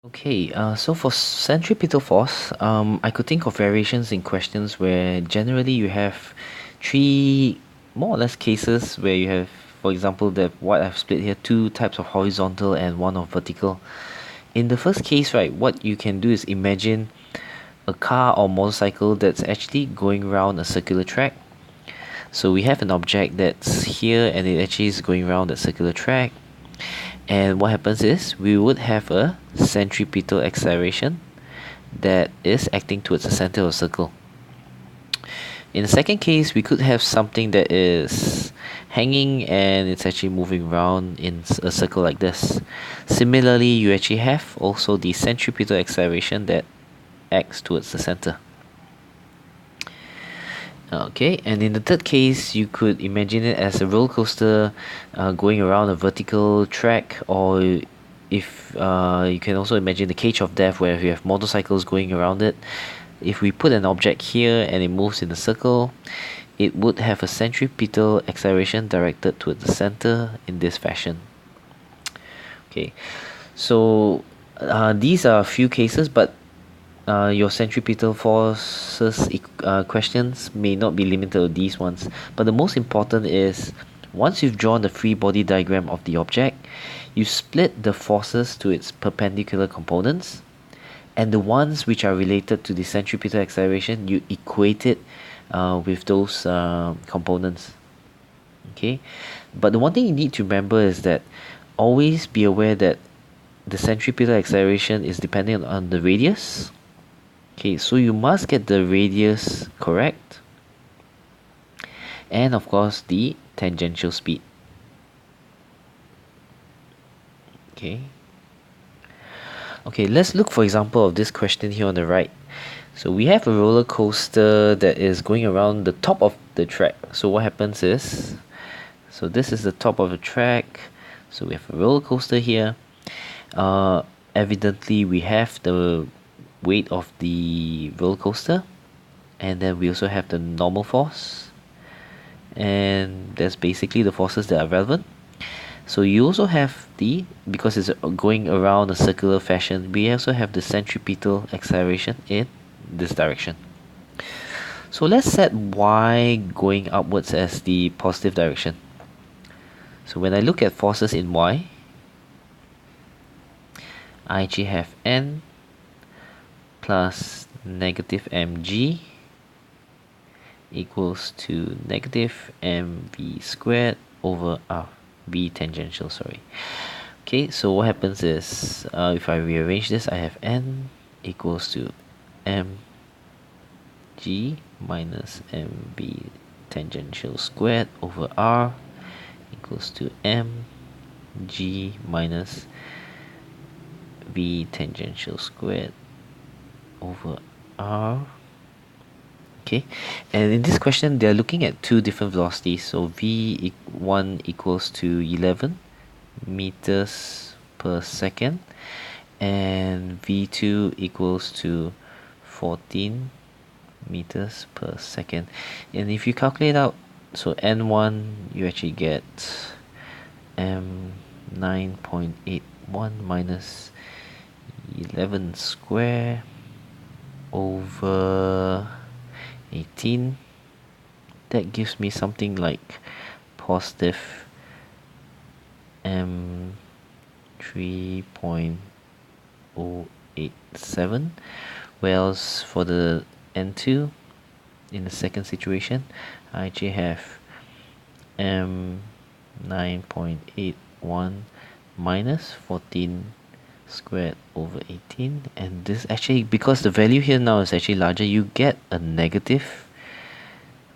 So for centripetal force, I could think of variations in questions where generally you have three more or less cases where you have, for example, that what I've split here, two types of horizontal and one of vertical. In the first case, right, what you can do is imagine a car or motorcycle that's actually going around a circular track. So we have an object that's here and it actually is going around that circular track. And what happens is we would have a centripetal acceleration that is acting towards the center of the circle. In the second case, we could have something that is hanging and it's actually moving around in a circle like this. Similarly, you actually have also the centripetal acceleration that acts towards the center. Okay, and in the third case, you could imagine it as a roller coaster going around a vertical track, or if you can also imagine the cage of death where you have motorcycles going around it. If we put an object here and it moves in a circle, it would have a centripetal acceleration directed towards the center in this fashion. Okay, so these are a few cases, but your centripetal forces questions may not be limited to these ones, but the most important is once you've drawn the free body diagram of the object, you split the forces to its perpendicular components, and the ones which are related to the centripetal acceleration, you equate it with those components. Okay, but the one thing you need to remember is that always be aware that the centripetal acceleration is dependent on the radius. Okay, so you must get the radius correct, and of course the tangential speed. Okay, let's look for example of this question here on the right. So we have a roller coaster that is going around the top of the track. So what happens is, so this is the top of the track. So we have a roller coaster here. Evidently we have the weight of the roller coaster, and then we also have the normal force, and that's basically the forces that are relevant. So you also have the, because it's going around a circular fashion, we also have the centripetal acceleration in this direction. So let's set y going upwards as the positive direction. So when I look at forces in y, I actually have n plus negative mg equals to negative mv squared over r, v tangential, sorry. Okay, so what happens is, if I rearrange this, I have n equals to mg minus mv tangential squared over r equals to mg minus v tangential squared over r. Okay, and in this question they're looking at two different velocities. So v1 equals to 11 meters per second and v2 equals to 14 meters per second. And if you calculate out, so n1 you actually get 9.81 minus 11 square over 18. That gives me something like positive 3.087, whereas for the n2 in the second situation I actually have 9.81 minus 14 squared over 18, and this actually, because the value here now is actually larger, you get a negative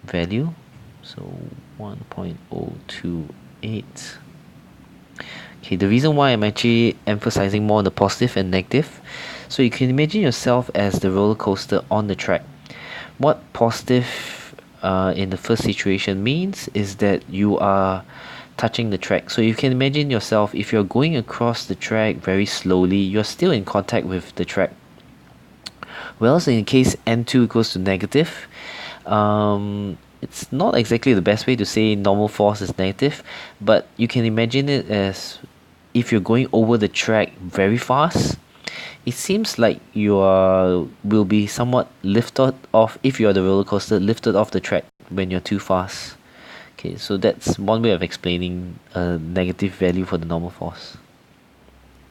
value, so 1.028. Okay, the reason why I'm actually emphasizing more on the positive and negative, so you can imagine yourself as the roller coaster on the track. What positive in the first situation means is that you are touching the track. So you can imagine yourself, if you're going across the track very slowly, you're still in contact with the track. Whereas in case n2 equals to negative, it's not exactly the best way to say normal force is negative, but you can imagine it as if you're going over the track very fast, it seems like you are will be somewhat lifted off if you are the roller coaster, lifted off the track when you're too fast. Okay, so that's one way of explaining a negative value for the normal force.